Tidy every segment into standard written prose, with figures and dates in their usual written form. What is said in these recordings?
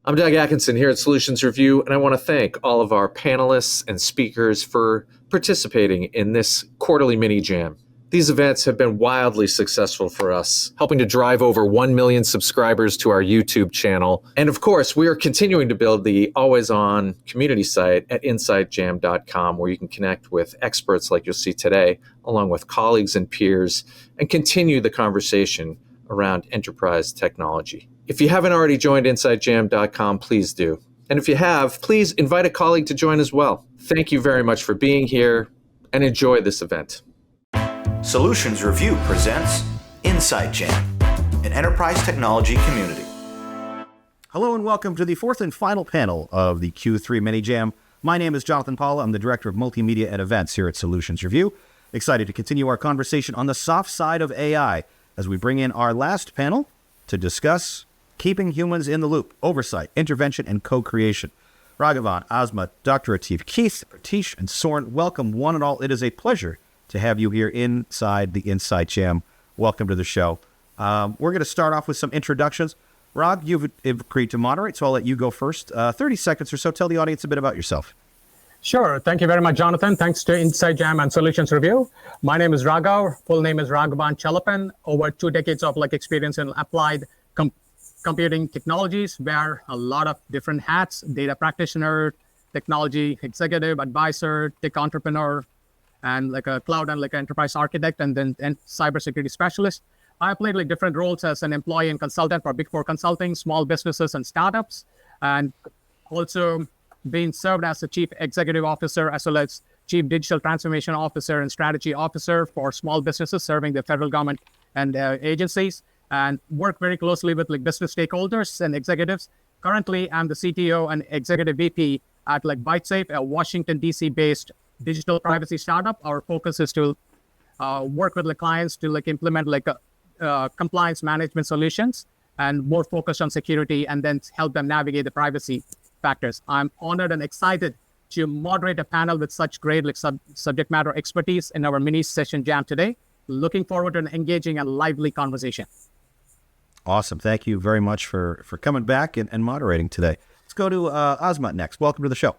I'm Doug Atkinson here at Solutions Review, and I want to thank all of our panelists and speakers for participating in this quarterly mini jam. These events have been wildly successful for us, helping to drive over 1 million subscribers to our YouTube channel. And of course, we are continuing to build the always-on community site at InsideJam.com, where you can connect with experts like you'll see today, along with colleagues and peers, and continue the conversation around enterprise technology. If you haven't already joined InsideJam.com, please do. And if you have, please invite a colleague to join as well. Thank you very much for being here, and enjoy this event. Solutions Review presents Inside Jam, an enterprise technology community. Hello and welcome to the fourth and final panel of the Q3 Mini Jam. My name is Jonathan Paula. I'm the Director of Multimedia and Events here at Solutions Review. Excited to continue our conversation on the soft side of AI as we bring in our last panel to discuss keeping humans in the loop, oversight, intervention, and co-creation. Raghavan, Asma, Dr. Atif, Keith, Pratish, and Soren, welcome one and all. It is a pleasure to have you here inside the Inside Jam. Welcome to the show. We're going to start off with some introductions. Rag, you've agreed to moderate, so I'll let you go first. 30 seconds or so. Tell the audience a bit about yourself. Sure. Thank you very much, Jonathan. Thanks to Inside Jam and Solutions Review. My name is Raghav. Full name is Raghavan Chalapan. Over 2 decades of experience in applied computing technologies, wear a lot of different hats: data practitioner, technology executive, advisor, tech entrepreneur, and a cloud and enterprise architect, and then cybersecurity specialist. I played different roles as an employee and consultant for Big Four consulting, small businesses and startups, and also being served as a chief executive officer as well as chief digital transformation officer and strategy officer for small businesses serving the federal government and agencies, and work very closely with business stakeholders and executives. Currently, I'm the CTO and executive VP at ByteSafe, a Washington, D.C. based digital privacy startup. Our focus is to work with the clients to implement compliance management solutions and more focused on security, and then help them navigate the privacy factors. I'm honored and excited to moderate a panel with such great subject matter expertise in our mini session jam today. Looking forward to an engaging and lively conversation. Awesome. Thank you very much for coming back and moderating today. Let's go to Asma next. Welcome to the show.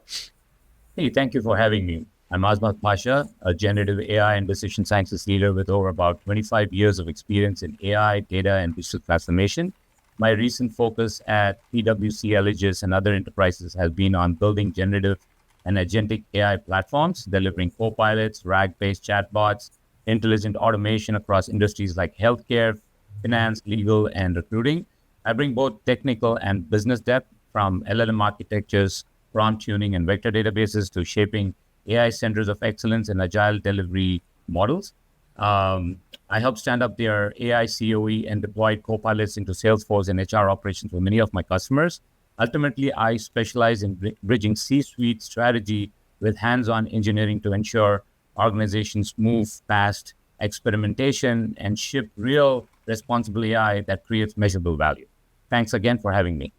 Hey, thank you for having me. I'm Asma Pasha, a generative AI and decision sciences leader with over about 25 years of experience in AI, data, and digital transformation. My recent focus at PwC, Allegis, and other enterprises has been on building generative and agentic AI platforms, delivering co-pilots, RAG-based chatbots, intelligent automation across industries like healthcare, finance, legal, and recruiting. I bring both technical and business depth, from LLM architectures, prompt tuning, and vector databases to shaping AI centers of excellence and agile delivery models. I helped stand up their AI COE and deployed co-pilots into Salesforce and HR operations for many of my customers. Ultimately, I specialize in bridging C-suite strategy with hands-on engineering to ensure organizations move past experimentation and ship real responsible AI that creates measurable value. Thanks again for having me.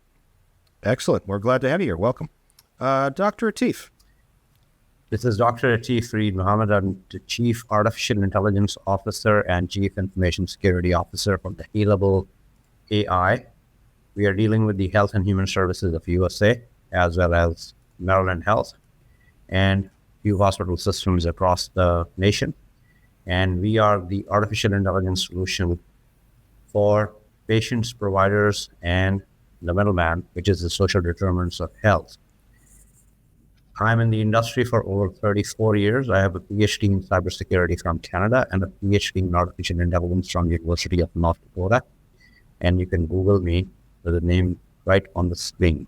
Excellent. We're glad to have you here. Welcome. Dr. Atif. This is Dr. Atif Reed Mohammed. I'm the Chief Artificial Intelligence Officer and Chief Information Security Officer from the HITL AI. We are dealing with the Health and Human Services of USA, as well as Maryland Health, and few hospital systems across the nation. And we are the artificial intelligence solution for patients, providers, and the middleman, which is the social determinants of health. I'm in the industry for over 34 years. I have a PhD in cybersecurity from Canada and a PhD in artificial intelligence from the University of North Dakota. And you can Google me with the name right on the screen.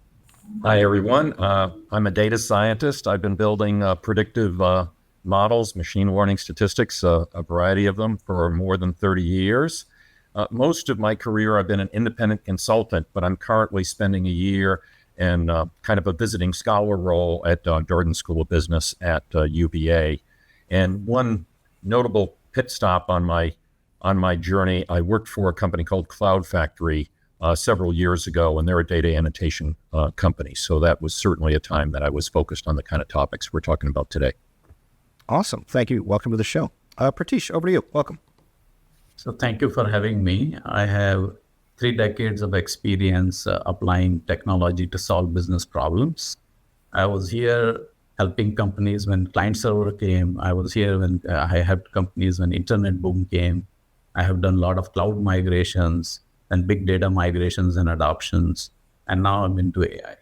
Hi, everyone. I'm a data scientist. I've been building predictive models, machine learning statistics, a variety of them, for more than 30 years. Most of my career, I've been an independent consultant, but I'm currently spending a year in kind of a visiting scholar role at Darden School of Business at UVA. And one notable pit stop on my journey, I worked for a company called Cloud Factory several years ago, and they're a data annotation company. So that was certainly a time that I was focused on the kind of topics we're talking about today. Awesome. Thank you. Welcome to the show. Pratish, over to you. Welcome. So thank you for having me. I have 3 decades of experience applying technology to solve business problems. I was here helping companies when client server came. I was here when I helped companies when internet boom came. I have done a lot of cloud migrations and big data migrations and adoptions. And now I'm into AI.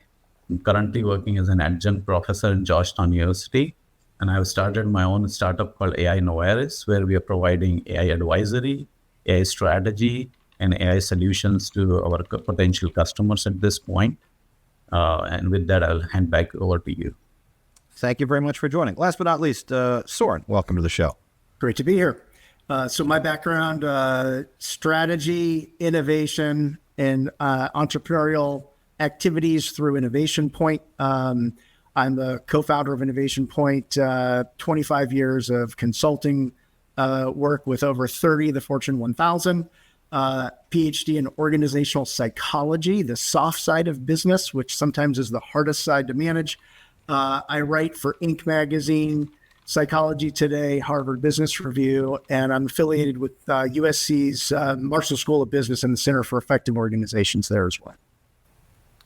I'm currently working as an adjunct professor in Georgetown University. And I've started my own startup called AI Novaris, where we are providing AI advisory, AI strategy, and AI solutions to our potential customers at this point. And with that, I'll hand back over to you. Thank you very much for joining. Last but not least, Soren, welcome to the show. Great to be here. So my background, strategy, innovation, and entrepreneurial activities through Innovation Point. I'm the co-founder of Innovation Point, 25 years of consulting work with over 30 of the Fortune 1000, PhD in organizational psychology, the soft side of business, which sometimes is the hardest side to manage. I write for Inc. magazine, Psychology Today, Harvard Business Review, and I'm affiliated with USC's Marshall School of Business and the Center for Effective Organizations there as well.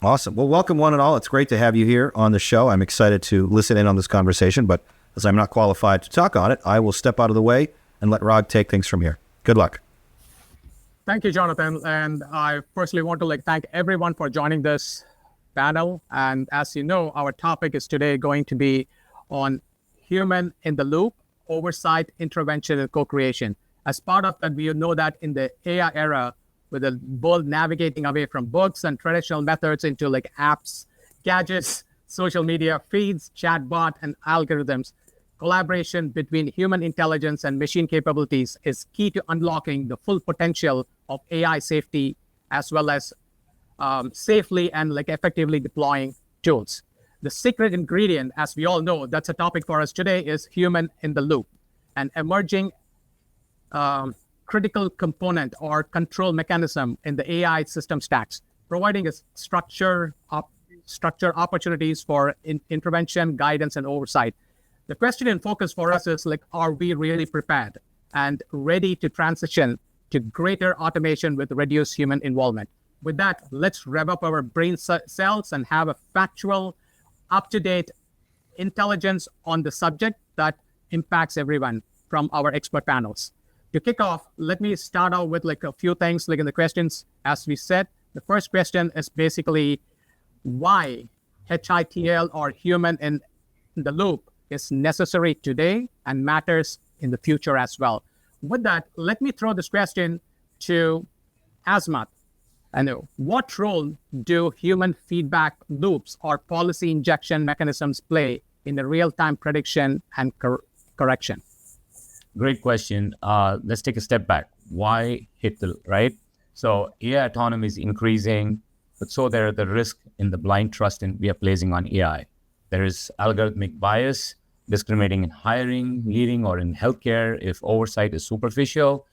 Awesome. Well, welcome one and all. It's great to have you here on the show. I'm excited to listen in on this conversation, but as I'm not qualified to talk on it, I will step out of the way and let Rag take things from here. Good luck. Thank you, Jonathan. And I personally want to thank everyone for joining this panel. And as you know, our topic is today going to be on human in the loop, oversight, intervention, and co-creation. As part of that, we know that in the AI era, with the world navigating away from books and traditional methods into apps, gadgets, social media feeds, chatbot, and algorithms, collaboration between human intelligence and machine capabilities is key to unlocking the full potential of AI safety, as well as safely and effectively deploying tools. The secret ingredient, as we all know, that's a topic for us today, is human in the loop, an emerging critical component or control mechanism in the AI system stacks, providing a structure opportunities for intervention, guidance, and oversight. The question in focus for us is are we really prepared and ready to transition to greater automation with reduced human involvement? With that, let's rev up our brain cells and have a factual, up-to-date intelligence on the subject that impacts everyone from our expert panels. To kick off, let me start out with a few things in the questions. As we said, the first question is basically why HITL or human in the loop is necessary today and matters in the future as well. With that, let me throw this question to Azmat. I know, what role do human feedback loops or policy injection mechanisms play in the real-time prediction and correction? Great question. Let's take a step back. Why HITL, right? So AI autonomy is increasing, but so there are the risk in the blind trust we are placing on AI. There is algorithmic bias, discriminating in hiring, leading, or in healthcare if oversight is superficial.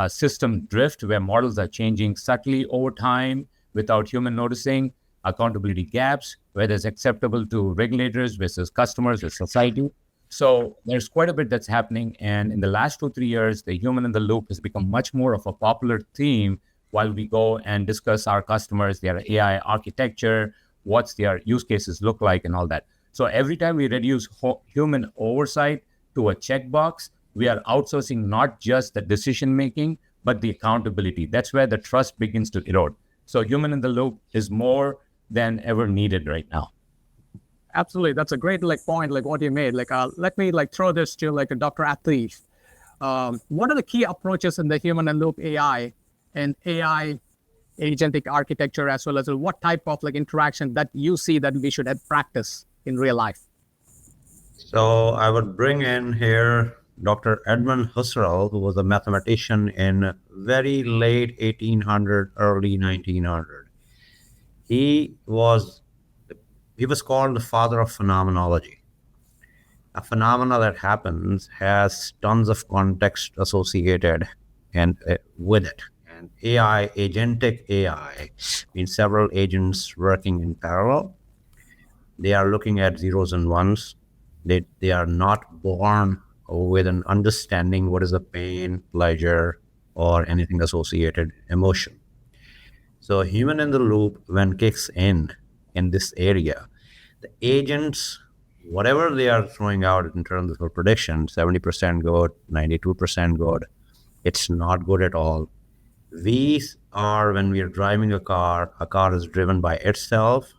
System drift, where models are changing subtly over time without human noticing. Accountability gaps, whether it's acceptable to regulators versus customers or society. So there's quite a bit that's happening. And in the last 2-3 years, the human in the loop has become much more of a popular theme while we go and discuss our customers, their AI architecture, what's their use cases look like and all that. So every time we reduce human oversight to a checkbox, we are outsourcing not just the decision-making, but the accountability. That's where the trust begins to erode. So human in the loop is more than ever needed right now. Absolutely. That's a great point, what you made. Let me throw this to Dr. Atif. What are the key approaches in the human in loop AI and AI agentic architecture, as well as what type of interaction that you see that we should have practice in real life? So I would bring in here Dr. Edmund Husserl, who was a mathematician in very late 1800, early 1900. He was called the father of phenomenology. A phenomena that happens has tons of context associated and with it. And AI, agentic AI, means several agents working in parallel. They are looking at zeros and ones. They are not born with an understanding what is a pain, pleasure, or anything associated emotion. So human in the loop, when kicks in this area, the agents, whatever they are throwing out in terms of a prediction, 70% good, 92% good, it's not good at all. When we are driving a car is driven by itself.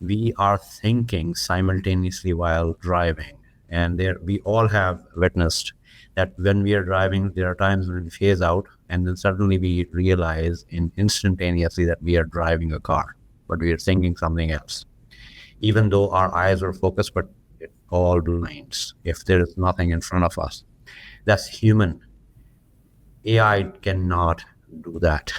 We are thinking simultaneously while driving. And we all have witnessed that when we are driving, there are times when we phase out and then suddenly we realize instantaneously that we are driving a car, but we are thinking something else. Even though our eyes are focused, but it all blinds if there is nothing in front of us. That's human. AI cannot do that.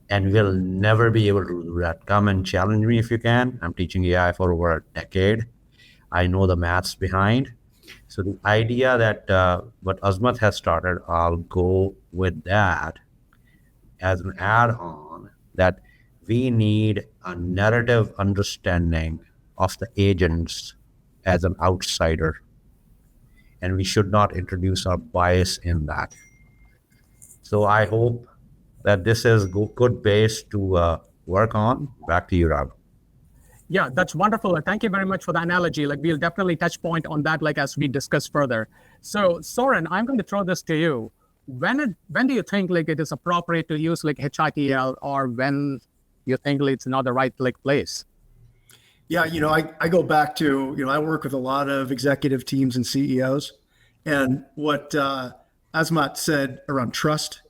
And we'll never be able to do that. Come and challenge me if you can. I'm teaching AI for over a decade. I know the maths behind. So the idea that what Azmat has started, I'll go with that as an add-on, that we need a narrative understanding of the agents as an outsider. And we should not introduce our bias in that. So I hope that this is good base to work on. Back to you, Rob. Yeah, that's wonderful. Thank you very much for the analogy. Like, we'll definitely touch point on that, like, as we discuss further. So Soren, I'm going to throw this to you. When do you think like it is appropriate to use like HITL, or when you think it's not the right like place? Yeah, I go back to, I work with a lot of executive teams and CEOs, and what Azmat said around trust,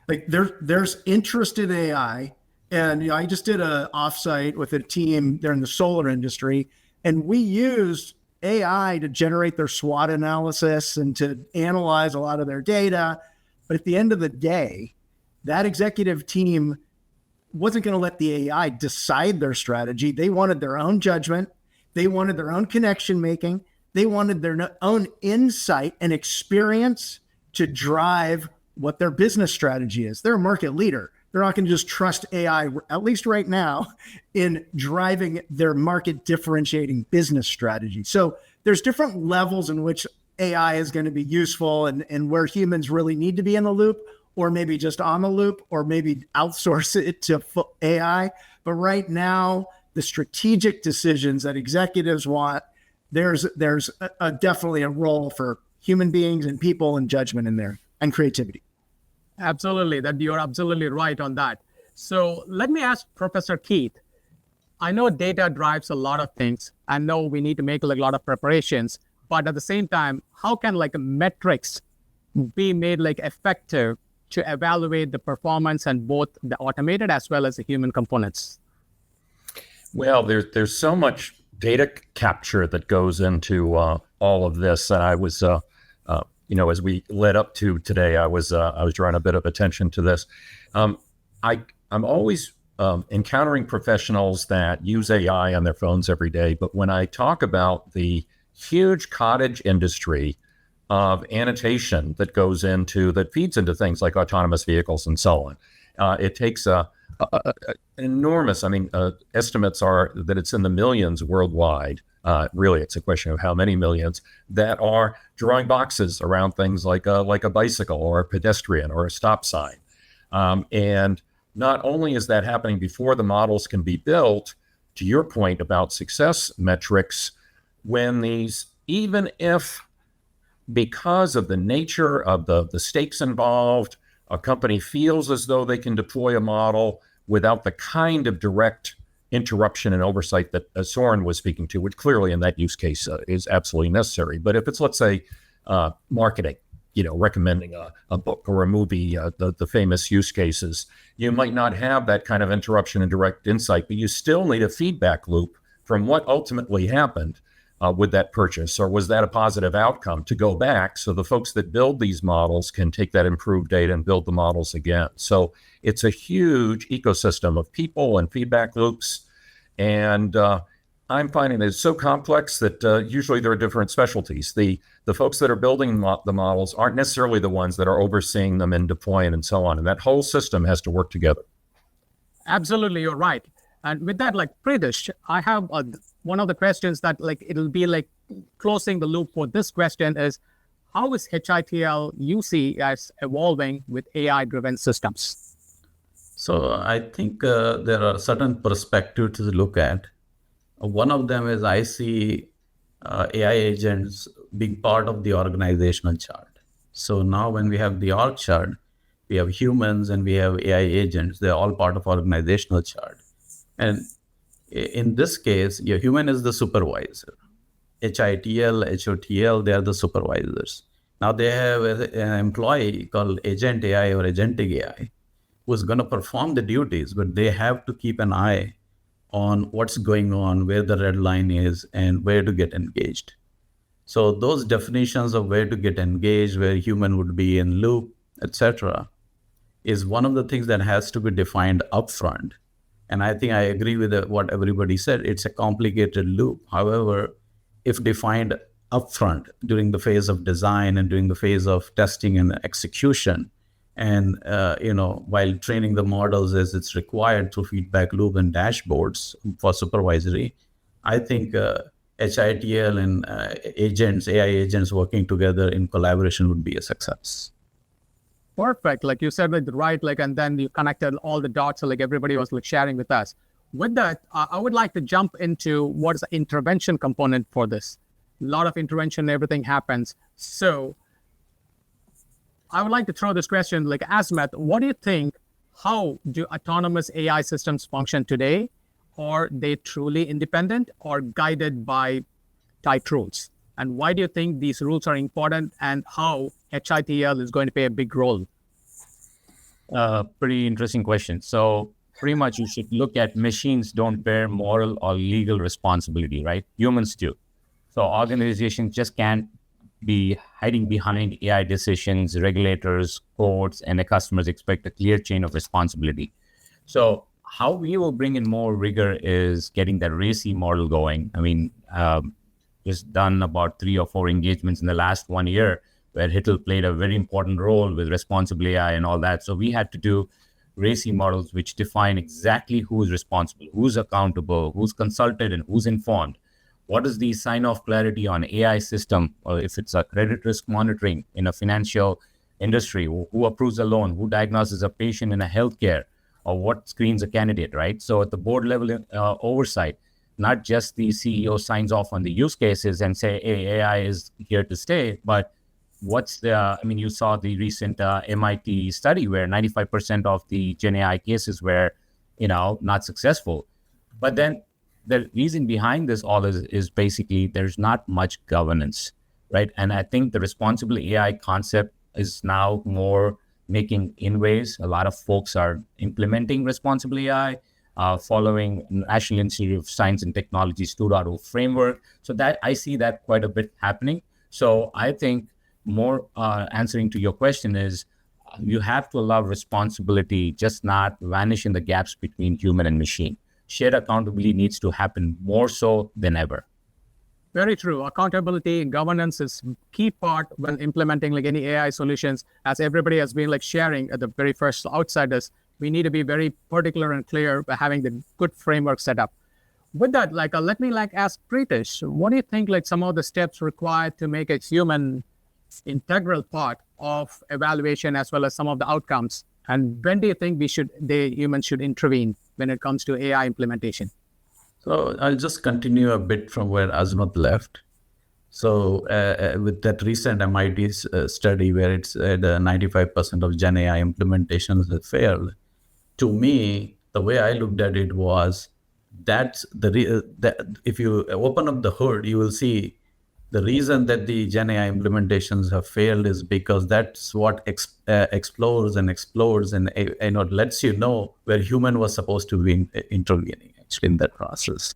like there's interest in AI. And I just did an offsite with a team there in the solar industry, and we used AI to generate their SWOT analysis and to analyze a lot of their data. But at the end of the day, that executive team wasn't going to let the AI decide their strategy. They wanted their own judgment. They wanted their own connection making. They wanted their own insight and experience to drive what their business strategy is. They're a market leader. They're not going to just trust AI, at least right now, in driving their market differentiating business strategy. So there's different levels in which AI is going to be useful, and where humans really need to be in the loop, or maybe just on the loop, or maybe outsource it to AI. But right now, the strategic decisions that executives want, there's definitely a role for human beings and people and judgment in there, and creativity. Absolutely, that you're absolutely right on that. So let me ask Professor Keith. I know data drives a lot of things. I know we need to make like a lot of preparations, but at the same time, how can like metrics be made like effective to evaluate the performance and both the automated as well as the human components? Well, there's so much data capture that goes into all of this, and I was as we led up to today, I was drawing a bit of attention to this. I'm always encountering professionals that use AI on their phones every day, but when I talk about the huge cottage industry of annotation that feeds into things like autonomous vehicles and so on, it takes an enormous. Estimates are that it's in the millions worldwide. Really, it's a question of how many millions that are drawing boxes around things like a bicycle or a pedestrian or a stop sign. And not only is that happening before the models can be built, to your point about success metrics, even if because of the nature of the stakes involved, a company feels as though they can deploy a model without the kind of direct interruption and oversight that Soren was speaking to, which clearly in that use case is absolutely necessary. But if it's, let's say, marketing, recommending a book or a movie, the famous use cases, you might not have that kind of interruption and direct insight, but you still need a feedback loop from what ultimately happened with that purchase, or was that a positive outcome, to go back so the folks that build these models can take that improved data and build the models again. So it's a huge ecosystem of people and feedback loops. And I'm finding that it's so complex that usually there are different specialties. The folks that are building the models aren't necessarily the ones that are overseeing them and deploying and so on. And that whole system has to work together. Absolutely, you're right. And with that, like Pritish, I have one of the questions that like it'll be like closing the loop for this question is, how is HITL you see as evolving with AI-driven systems? So I think there are certain perspectives to look at. One of them is I see AI agents being part of the organizational chart. So now when we have the org chart, we have humans and we have AI agents. They're all part of organizational chart. And in this case, your human is the supervisor. HITL, HOTL, they are the supervisors. Now they have an employee called Agent AI or Agentic AI who's going to perform the duties, but they have to keep an eye on what's going on, where the red line is, and where to get engaged. So those definitions of where to get engaged, where human would be in loop, etc., is one of the things that has to be defined upfront. And I think I agree with what everybody said. It's a complicated loop. However, if defined upfront during the phase of design and during the phase of testing and execution, and while training the models as it's required through feedback loop and dashboards for supervisory, I think HITL and AI agents working together in collaboration would be a success. Perfect. Like you said, right, and then you connected all the dots, so everybody was sharing with us. With that, I would like to jump into what is the intervention component for this. A lot of intervention, everything happens. So I would like to throw this question, Azmat, what do you think, how do autonomous AI systems function today? Are they truly independent or guided by tight rules? And why do you think these rules are important, and how HITL is going to play a big role? Pretty interesting question. So pretty much you should look at machines don't bear moral or legal responsibility, right? Humans do. So organizations just can't be hiding behind AI decisions. Regulators, courts, and the customers expect a clear chain of responsibility. So how we will bring in more rigor is getting that RACI model going. I mean, just done about 3 or 4 engagements in the last 1 year where HITL played a very important role with responsible AI and all that. So we had to do RACI models which define exactly who is responsible, who's accountable, who's consulted, and who's informed. What is the sign-off clarity on AI system, or if it's a credit risk monitoring in a financial industry, who approves a loan, who diagnoses a patient in a healthcare, or what screens a candidate, right? So at the board level oversight, not just the CEO signs off on the use cases and say, hey, AI is here to stay, but you saw the recent MIT study where 95% of the Gen AI cases were, not successful. But then the reason behind this all is basically there's not much governance, right? And I think the responsible AI concept is now more making inways. A lot of folks are implementing responsible AI, following National Institute of Science and Technology's 2.0 framework. So that I see that quite a bit happening. So I think more answering to your question is you have to allow responsibility just not vanish in the gaps between human and machine. Shared accountability needs to happen more so than ever. Very true. Accountability and governance is key part when implementing any AI solutions. As everybody has been sharing at the very first outsiders, we need to be very particular and clear by having the good framework set up. With that, let me ask Pritish, what do you think some of the steps required to make a human integral part of evaluation as well as some of the outcomes? And when do you think humans should intervene when it comes to AI implementation? So I'll just continue a bit from where Azmat left. So with that recent MIT study where it said 95% of Gen AI implementations have failed, to me, the way I looked at it was that if you open up the hood, you will see the reason that the Gen AI implementations have failed is because that's what explores and explodes and it lets you know where human was supposed to be intervening actually in that process.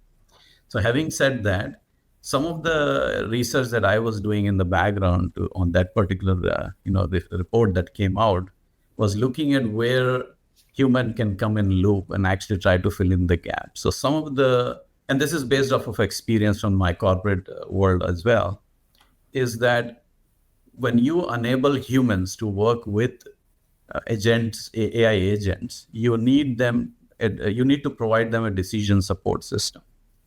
So having said that, some of the research that I was doing in the background on that particular, the report that came out was looking at where human can come in loop and actually try to fill in the gap. So some of and this is based off of experience from my corporate world as well, is that when you enable humans to work with agents, AI agents, you need to provide them a decision support system.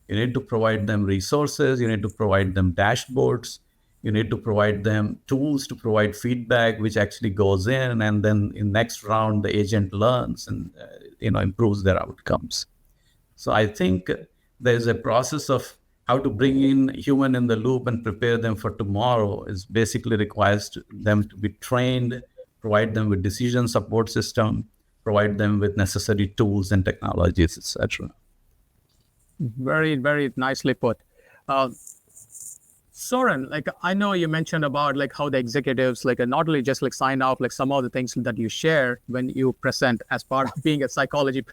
You need to provide them resources. You need to provide them dashboards. You need to provide them tools to provide feedback, which actually goes in, and then in next round, the agent learns and improves their outcomes. So I think there's a process of how to bring in human in the loop and prepare them for tomorrow is basically requires them to be trained, provide them with decision support system, provide them with necessary tools and technologies, etc. Very, very nicely put. Soren, like I know you mentioned about like how the executives like not only just like sign off like some of the things that you share when you present as part of being a psychology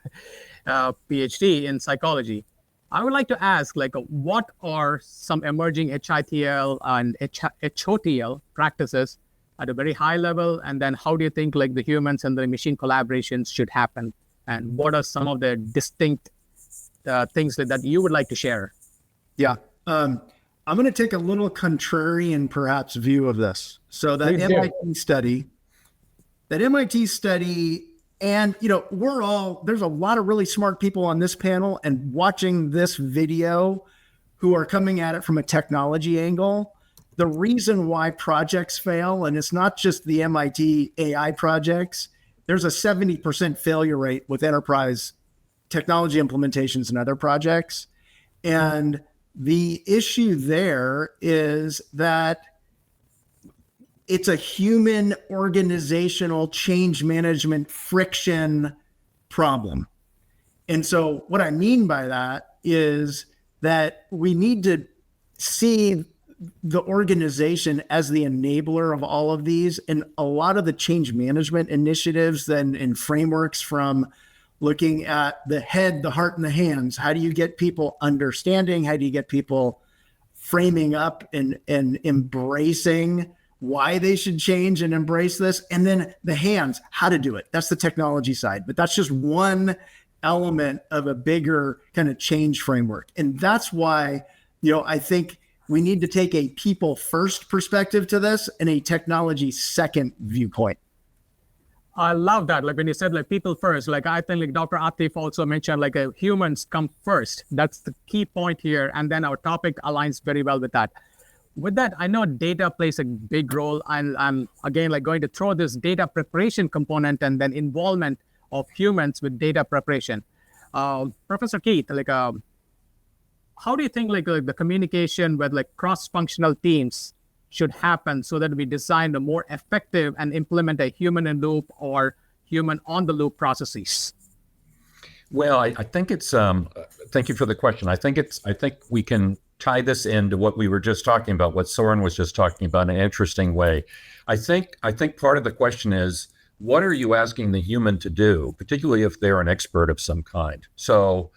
PhD in psychology. I would like to ask like what are some emerging HITL and HOTL practices at a very high level, and then how do you think like the humans and the machine collaborations should happen, and what are some of the distinct things that you would like to share? Yeah. I'm going to take a little contrarian, perhaps, view of this. So that MIT study, and there's a lot of really smart people on this panel and watching this video who are coming at it from a technology angle. The reason why projects fail, and it's not just the MIT AI projects, there's a 70% failure rate with enterprise technology implementations and other projects. And the issue there is that it's a human organizational change management friction problem. And so what I mean by that is that we need to see the organization as the enabler of all of these, and a lot of the change management initiatives then and frameworks, from looking at the head, the heart, and the hands. How do you get people understanding? How do you get people framing up and embracing why they should change and embrace this? And then the hands, how to do it. That's the technology side, but that's just one element of a bigger kind of change framework. And that's why, I think we need to take a people first perspective to this and a technology second viewpoint. I love that. Like when you said like people first, like I think like Dr. Atif also mentioned like humans come first. That's the key point here. And then our topic aligns very well with that. With that, I know data plays a big role. I'm again like going to throw this data preparation component and then involvement of humans with data preparation. Professor Keith, like how do you think like the communication with like cross-functional teams should happen so that we design a more effective and implement a human in loop or human on the loop processes? Well, I think it's, thank you for the question. I think we can tie this into what we were just talking about, what Soren was just talking about in an interesting way. I think part of the question is, what are you asking the human to do, particularly if they're an expert of some kind? So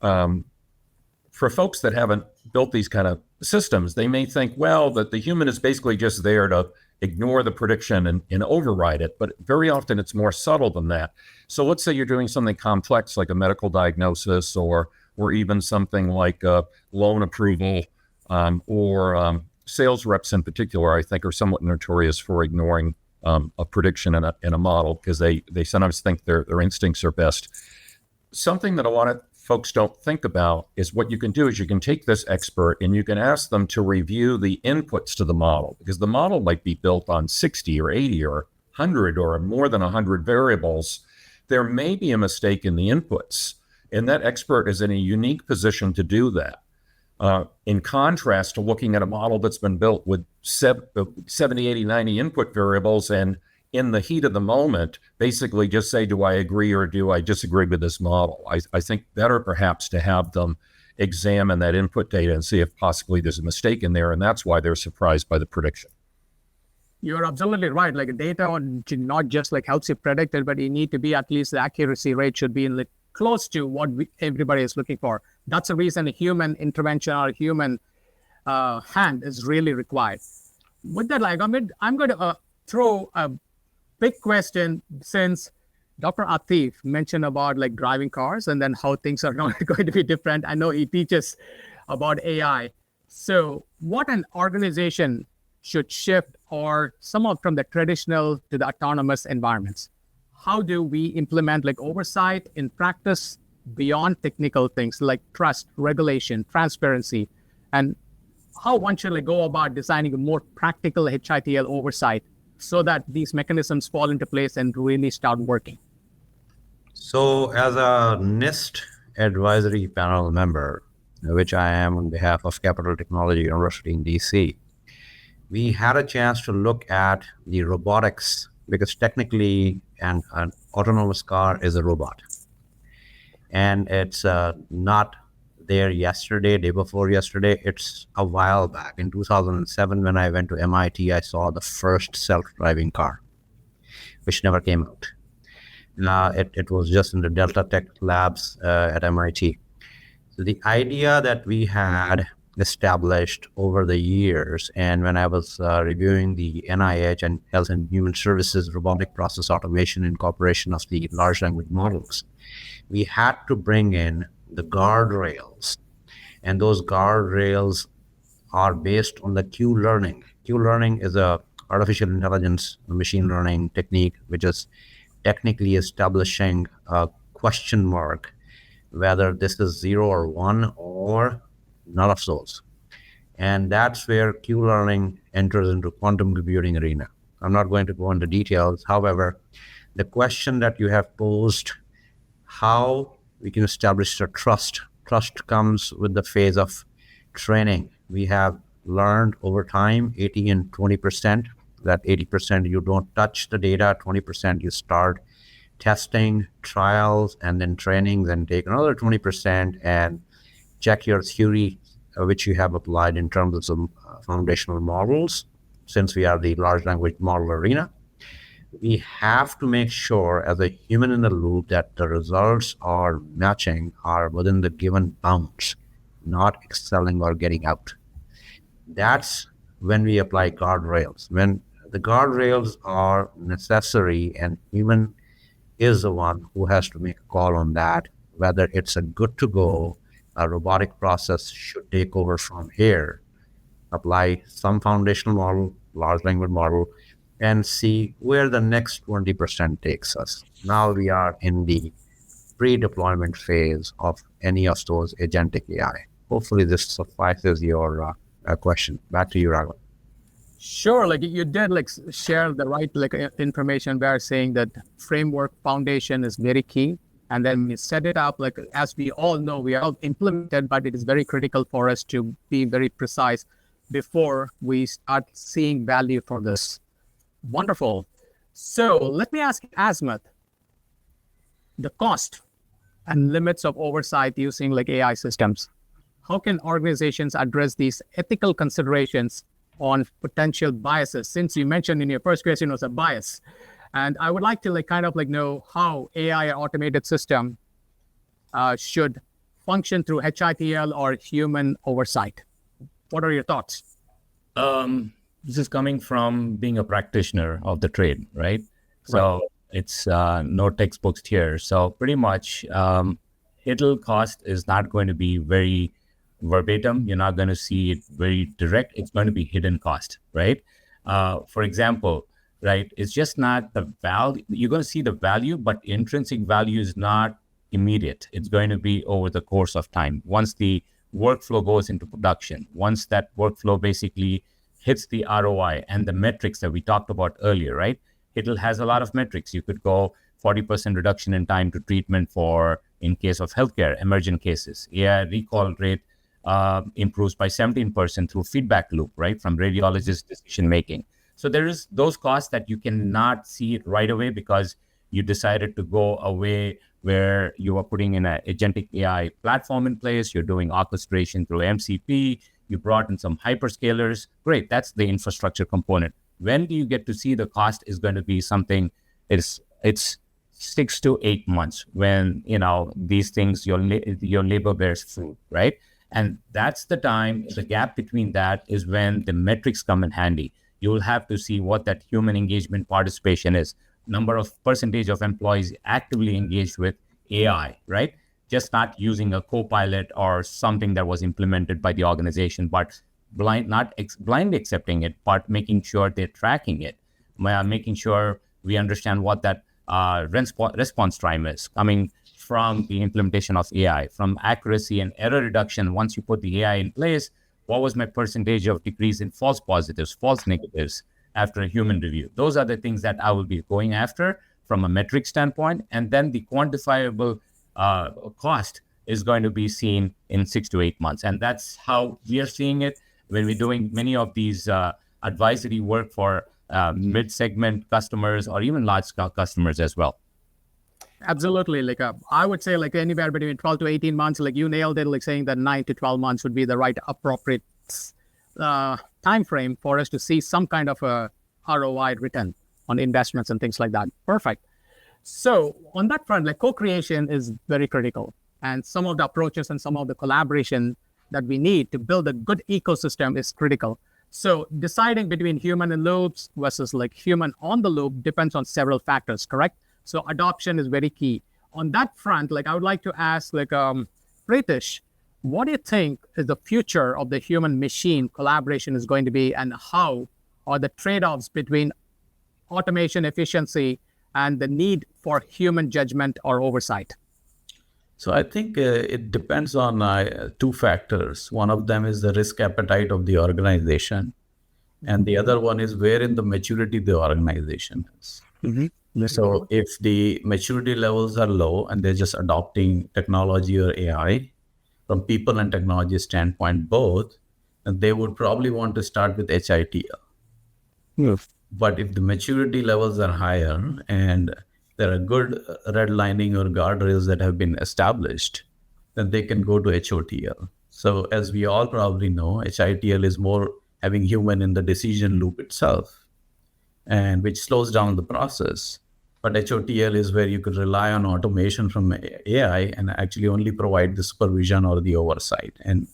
for folks that haven't built these kind of systems, they may think, well, that the human is basically just there to ignore the prediction and override it. But very often it's more subtle than that. So let's say you're doing something complex like a medical diagnosis or even something like loan approval or sales reps in particular, I think, are somewhat notorious for ignoring a prediction in a model because they sometimes think their instincts are best. Something that a lot of folks don't think about is what you can do is you can take this expert and you can ask them to review the inputs to the model, because the model might be built on 60 or 80 or 100 or more than 100 variables. There may be a mistake in the inputs, and that expert is in a unique position to do that. In contrast to looking at a model that's been built with 70, 80, 90 input variables and in the heat of the moment, basically just say, do I agree or do I disagree with this model? I think better perhaps to have them examine that input data and see if possibly there's a mistake in there, and that's why they're surprised by the prediction. You're absolutely right. Like data not just like helps you predict it, but you need to be at least the accuracy rate should be in like close to what everybody is looking for. That's the reason a human intervention or a human hand is really required. With that, like I'm going to throw a big question, since Dr. Atif mentioned about like driving cars and then how things are not going to be different. I know he teaches about AI. So what an organization should shift or somewhat from the traditional to the autonomous environments? How do we implement like oversight in practice beyond technical things like trust, regulation, transparency? And how one should go about designing a more practical HITL oversight so that these mechanisms fall into place and really start working? So, as a NIST advisory panel member, which I am on behalf of Capital Technology University in DC, we had a chance to look at the robotics, because technically an autonomous car is a robot. And it's not there yesterday, day before yesterday. It's a while back. In 2007, when I went to MIT, I saw the first self-driving car, which never came out. It was just in the Delta Tech labs at MIT. So the idea that we had established over the years, and when I was reviewing the NIH and Health and Human Services robotic process automation incorporation of the large language models, we had to bring in the guardrails. And those guardrails are based on the Q-learning. Q-learning is a artificial intelligence machine learning technique, which is technically establishing a question mark, whether this is 0 or 1 or none of those. And that's where Q-learning enters into quantum computing arena. I'm not going to go into details. However, the question that you have posed, how we can establish the trust. Trust comes with the phase of training. We have learned over time 80 and 20%. That 80% you don't touch the data, 20% you start testing, trials, and then training, then take another 20% and check your theory, which you have applied in terms of some foundational models. Since we are the large language model arena, we have to make sure as a human in the loop that the results are matching, are within the given bounds, not excelling or getting out. That's when we apply guardrails. When the guardrails are necessary and human is the one who has to make a call on that, whether it's a good to go, a robotic process should take over from here, apply some foundational model, large language model, and see where the next 20% takes us. Now we are in the pre-deployment phase of any of those agentic AI. Hopefully this suffices your question. Back to you, Raghav. Sure, you did share the right information by saying that framework foundation is very key. And then we set it up, as we all know, we are all implemented, but it is very critical for us to be very precise before we start seeing value for this. Wonderful. So let me ask Azmat, the cost and limits of oversight using AI systems. How can organizations address these ethical considerations on potential biases? Since you mentioned in your first question was a bias. And I would like to know how AI automated system should function through HITL or human oversight. What are your thoughts? This is coming from being a practitioner of the trade, right? So it's no textbooks here. So pretty much HITL cost is not going to be very verbatim. You're not going to see it very direct. It's going to be hidden cost, right? For example, right, it's just not the value. You're going to see the value, but intrinsic value is not immediate. It's going to be over the course of time. Once the workflow goes into production, once that workflow basically hits the ROI and the metrics that we talked about earlier, right? HITL has a lot of metrics. You could go 40% reduction in time to treatment for, in case of healthcare, emergent cases. AI recall rate improves by 17% through feedback loop, right? From radiologist decision making. So there is those costs that you cannot see it right away because you decided to go away where you are putting in an agentic AI platform in place. You're doing orchestration through MCP. You brought in some hyperscalers. Great, that's the infrastructure component. When do you get to see the cost is going to be something? It's 6 to 8 months when these things your labor bears fruit, right? And that's the time. The gap between that is when the metrics come in handy. You will have to see what that human engagement participation is. Number of percentage of employees actively engaged with AI, right? Just not using a co-pilot or something that was implemented by the organization, but blindly accepting it, but making sure they're tracking it, making sure we understand what that response time is coming from the implementation of AI, from accuracy and error reduction. Once you put the AI in place, What was my percentage of decrease in false positives, false negatives after a human review? Those are the things that I will be going after from a metric standpoint. And then the quantifiable cost is going to be seen in 6 to 8 months. And that's how we are seeing it when we're doing many of these advisory work for mid-segment customers or even large-scale customers as well. Absolutely. Like I would say like anywhere between 12 to 18 months, like you nailed it, like saying that 9 to 12 months would be the right appropriate time frame for us to see some kind of a ROI return on investments and things like that. Perfect. So on that front, like co-creation is very critical. And some of the approaches and some of the collaboration that we need to build a good ecosystem is critical. So deciding between human in loops versus like human on the loop depends on several factors, correct? So adoption is very key. On that front, like I would like to ask like Pritish, what do you think is the future of the human-machine collaboration is going to be, and how are the trade-offs between automation efficiency and the need for human judgment or oversight? So I think it depends on two factors. One of them is the risk appetite of the organization, and the other one is where in the maturity the organization is. So if the maturity levels are low and they're just adopting technology or AI from people and technology standpoint both, and they would probably want to start with HITL. But if the maturity levels are higher and there are good redlining or guardrails that have been established, then they can go to HOTL. So as we all probably know, HITL is more having human in the decision loop itself, and which slows down the process. But HOTL is where you could rely on automation from AI and actually only provide the supervision or the oversight. And,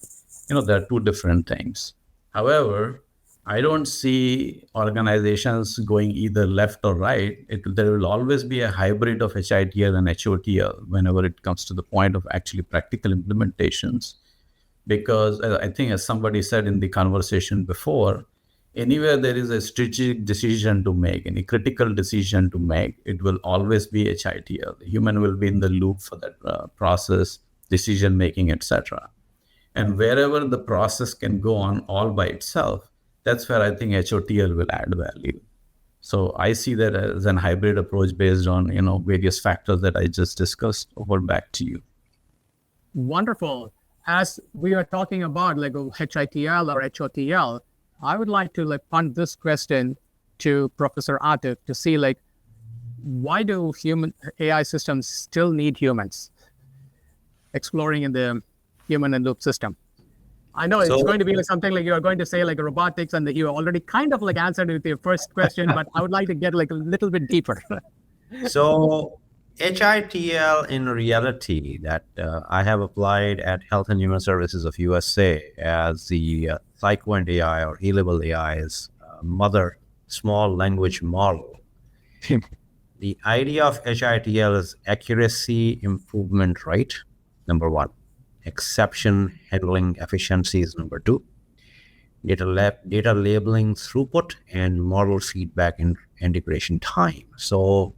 there are two different things. However, I don't see organizations going either left or right. There will always be a hybrid of HITL and HOTL whenever it comes to the point of actually practical implementations. Because I think, as somebody said in the conversation before, anywhere there is a strategic decision to make, any critical decision to make, it will always be HITL. The human will be in the loop for that process, decision making, etc. And wherever the process can go on all by itself, that's where I think HOTL will add value. So I see that as an hybrid approach based on various factors that I just discussed. Over back to you. Wonderful. As we are talking about like HITL or HOTL, I would like to punt this question to Professor Atif to see why do human AI systems still need humans? Exploring in the human in loop system. I know it's going to be something you're going to say robotics, and that you already kind of answered it with your first question, but I would like to get a little bit deeper. So HITL in reality that I have applied at Health and Human Services of USA as the Psychoant AI or HITL AI's mother small language model. The idea of HITL is accuracy improvement rate, number one. Exception handling efficiency is number two. Data labeling throughput and model feedback and integration time. So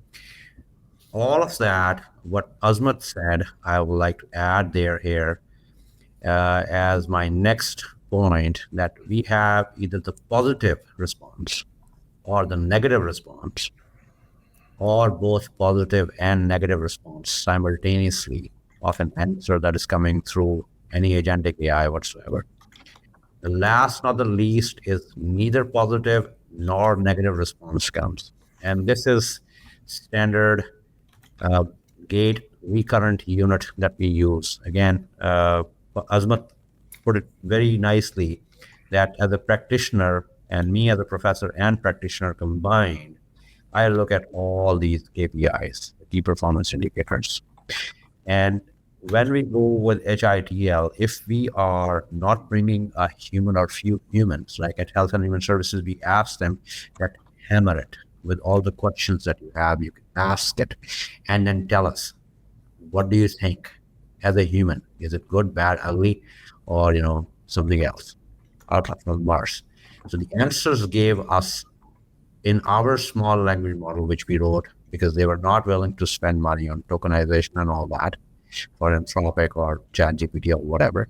all of that, what Azmat said, I would like to add here as my next point, that we have either the positive response or the negative response, or both positive and negative response simultaneously of an answer that is coming through any agentic AI whatsoever. The last not the least is neither positive nor negative response comes. And this is standard gate recurrent unit that we use. Again, Azmat put it very nicely that as a practitioner, and me as a professor and practitioner combined, I look at all these KPIs, the key performance indicators. And when we go with HITL, if we are not bringing a human or few humans, like at Health and Human Services, we ask them that hammer it with all the questions that you have. You can ask it and then tell us, what do you think as a human? Is it good, bad, ugly, or something else out of Mars? So the answers gave us in our small language model, which we wrote because they were not willing to spend money on tokenization and all that for Anthropic or ChatGPT or whatever.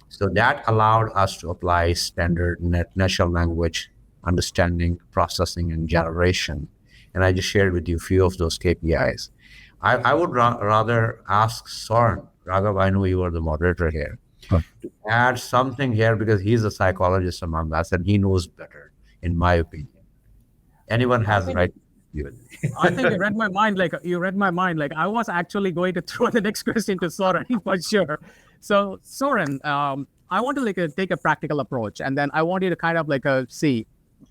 So that allowed us to apply standard natural language understanding, processing, and generation. And I just shared with you a few of those KPIs. I would rather ask Soren, Raghav, I know you are the moderator here, to add something here because he's a psychologist among us and he knows better, in my opinion. Anyone has the right to do it. I think you read my mind. Like I was actually going to throw the next question to Soren for sure. So Soren, I want to take a practical approach, and then I want you to kind of see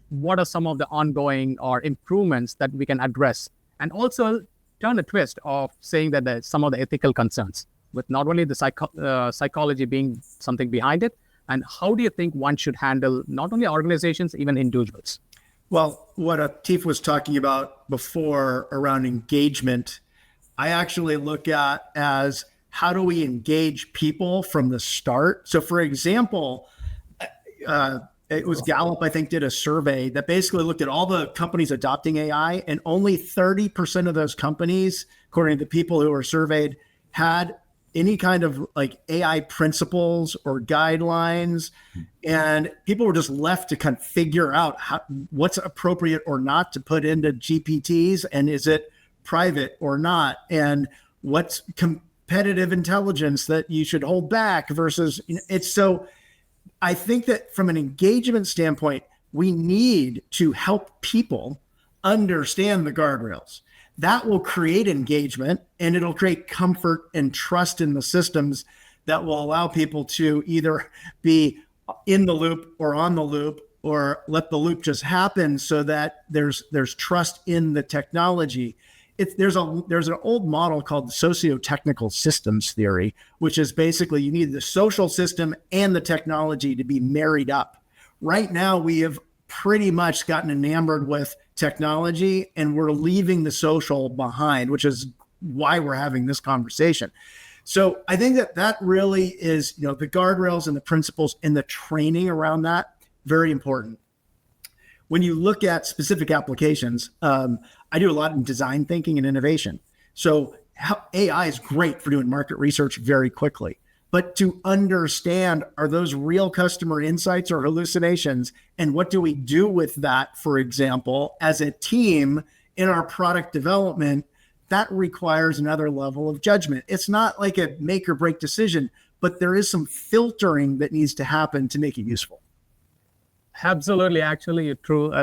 what are some of the ongoing or improvements that we can address, and also turn a twist of saying that some of the ethical concerns, with not only the psychology being something behind it, and how do you think one should handle not only organizations, even individuals? Well, what Atif was talking about before around engagement, I actually look at as how do we engage people from the start? So for example, it was Gallup, I think, did a survey that basically looked at all the companies adopting AI, and only 30% of those companies, according to the people who were surveyed, had any kind of AI principles or guidelines. And people were just left to kind of figure out what's appropriate or not to put into GPTs, and is it private or not, and what's competitive intelligence that you should hold back versus it's so. I think that from an engagement standpoint, we need to help people understand the guardrails. That will create engagement, and it'll create comfort and trust in the systems that will allow people to either be in the loop or on the loop, or let the loop just happen so that there's trust in the technology. There's an old model called socio-technical systems theory, which is basically you need the social system and the technology to be married up. Right now, we have pretty much gotten enamored with technology and we're leaving the social behind, which is why we're having this conversation. So I think that really is, the guardrails and the principles and the training around that, very important. When you look at specific applications, I do a lot in design thinking and innovation. So AI is great for doing market research very quickly. But to understand, are those real customer insights or hallucinations? And what do we do with that, for example, as a team in our product development? That requires another level of judgment. It's not like a make or break decision, but there is some filtering that needs to happen to make it useful. Absolutely. Actually, you're true.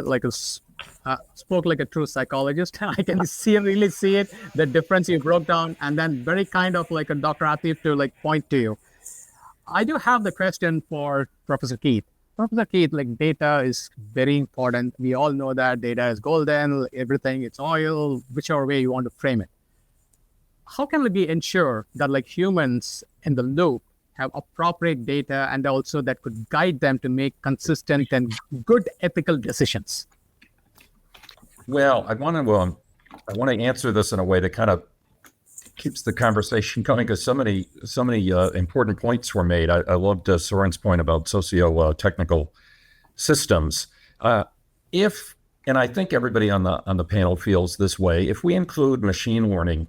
Spoke like a true psychologist. I can really see it, the difference you broke down, and then very kind of like a Dr. Atif to point to you. I do have the question for Professor Keith. Professor Keith, data is very important. We all know that data is golden, everything, it's oil, whichever way you want to frame it. How can we ensure that humans in the loop have appropriate data and also that could guide them to make consistent and good ethical decisions? Well, I want to answer this in a way that kind of keeps the conversation going, because so many important points were made. I loved Soren's point about socio-technical systems. And I think everybody on the panel feels this way, if we include machine learning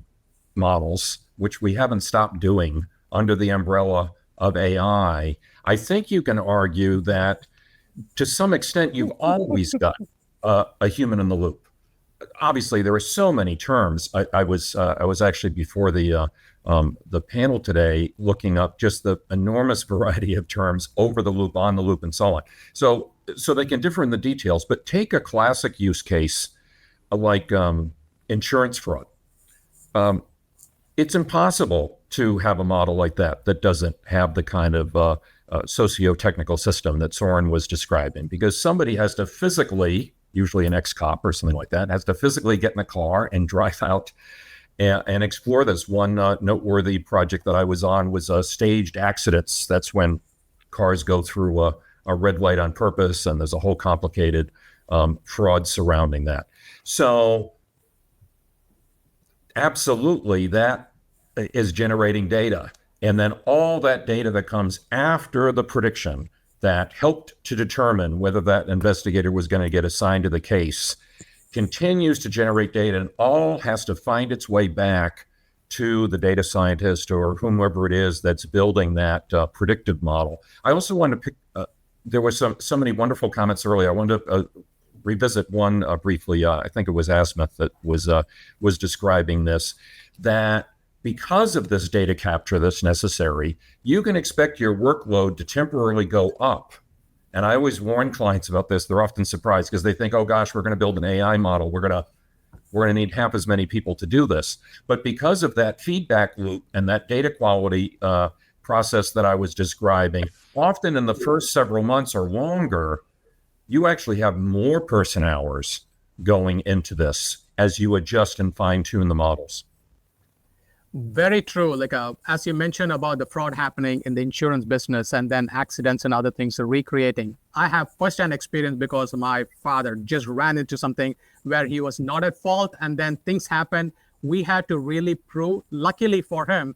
models, which we haven't stopped doing under the umbrella of AI, I think you can argue that to some extent you've always got a human in the loop. Obviously, there are so many terms. I was actually before the panel today looking up just the enormous variety of terms: over the loop, on the loop, and so on. So they can differ in the details. But take a classic use case like insurance fraud. It's impossible to have a model like that doesn't have the kind of socio-technical system that Soren was describing, because somebody has to physically, usually an ex-cop or something like that, has to physically get in a car and drive out and explore this. One noteworthy project that I was on was staged accidents. That's when cars go through a red light on purpose, and there's a whole complicated fraud surrounding that. So absolutely, that is generating data. And then all that data that comes after the prediction that helped to determine whether that investigator was going to get assigned to the case continues to generate data, and all has to find its way back to the data scientist or whomever it is that's building that predictive model. I also want to pick, there were so many wonderful comments earlier. I wanted to revisit one briefly. I think it was Asmith that was describing this, that because of this data capture that's necessary, you can expect your workload to temporarily go up. And I always warn clients about this. They're often surprised because they think, oh gosh, we're going to build an AI model. We're going to need half as many people to do this. But because of that feedback loop and that data quality process that I was describing, often in the first several months or longer, you actually have more person hours going into this as you adjust and fine tune the models. Very true. Like as you mentioned about the fraud happening in the insurance business and then accidents and other things are recreating. I have firsthand experience because my father just ran into something where he was not at fault and then things happened. We had to really prove, luckily for him,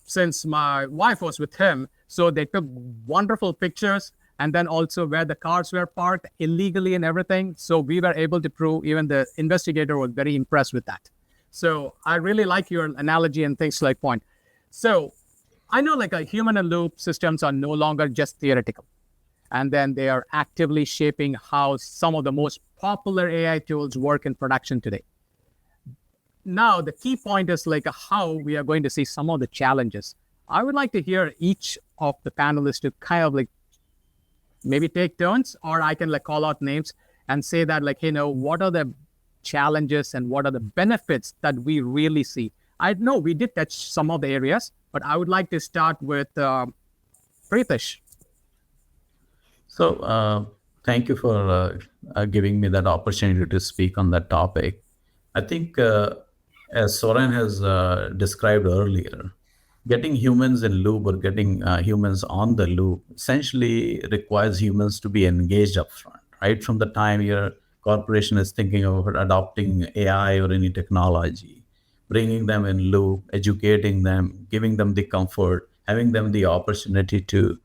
since my wife was with him, so they took wonderful pictures and then also where the cars were parked illegally and everything. So we were able to prove, even the investigator was very impressed with that. So I really like your analogy and things like point. So I know like a human in loop systems are no longer just theoretical. And then they are actively shaping how some of the most popular AI tools work in production today. Now, the key point is like how we are going to see some of the challenges. I would like to hear each of the panelists to kind of like maybe take turns, or I can like call out names and say that like, what are the challenges and what are the benefits that we really see? I know we did touch some of the areas, but I would like to start with Pritish. So thank you for giving me that opportunity to speak on that topic. I think as Soren has described earlier, getting humans in loop or getting humans on the loop essentially requires humans to be engaged upfront, right? From the time your corporation is thinking of adopting AI or any technology, bringing them in loop, educating them, giving them the comfort, having them the opportunity to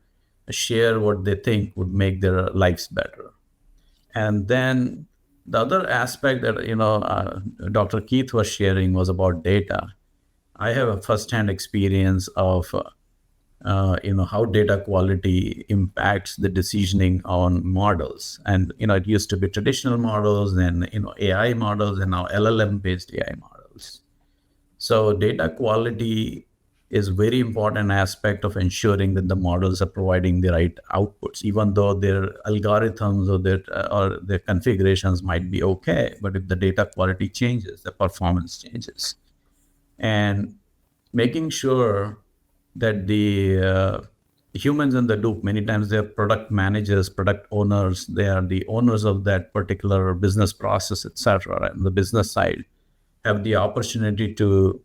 share what they think would make their lives better. And then the other aspect that Dr. Keith was sharing was about data. I have a first-hand experience of how data quality impacts the decisioning on models. And it used to be traditional models, and AI models, and now LLM-based AI models. So data quality is very important aspect of ensuring that the models are providing the right outputs, even though their algorithms or their configurations might be okay. But if the data quality changes, the performance changes. And making sure that the humans in the loop, many times they're product managers, product owners, they are the owners of that particular business process, etc. Right? And the business side have the opportunity to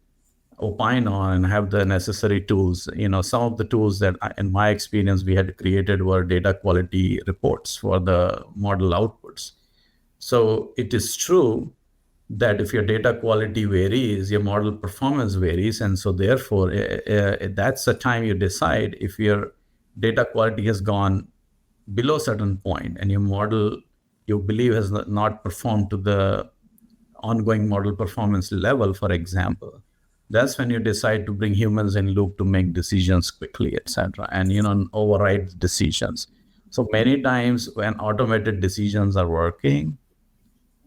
opine on and have the necessary tools. Some of the tools that in my experience we had created were data quality reports for the model outputs. So it is true that if your data quality varies, your model performance varies. And so therefore, that's the time you decide if your data quality has gone below a certain point and your model, you believe, has not performed to the ongoing model performance level, for example. That's when you decide to bring humans in loop to make decisions quickly, etc., and override decisions. So many times when automated decisions are working,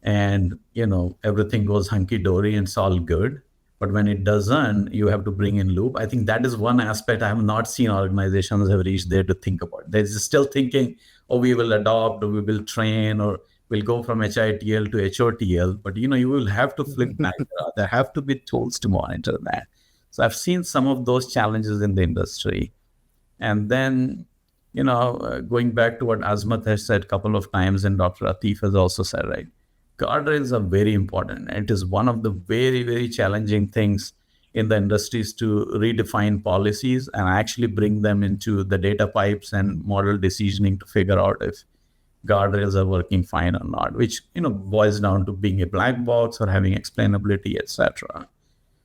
and everything goes hunky-dory and it's all good, but when it doesn't, you have to bring in loop. I think that is one aspect I have not seen organizations have reached there to think about. They're still thinking, oh, we will adopt, or we will train, or we'll go from HITL to HOTL. But you will have to flip back. There have to be tools to monitor that. So I've seen some of those challenges in the industry. And then going back to what Azmat has said a couple of times, and Dr. Atif has also said, right, guardrails are very important. It is one of the very, very challenging things in the industries to redefine policies and actually bring them into the data pipes and model decisioning to figure out if guardrails are working fine or not, which boils down to being a black box or having explainability, etc.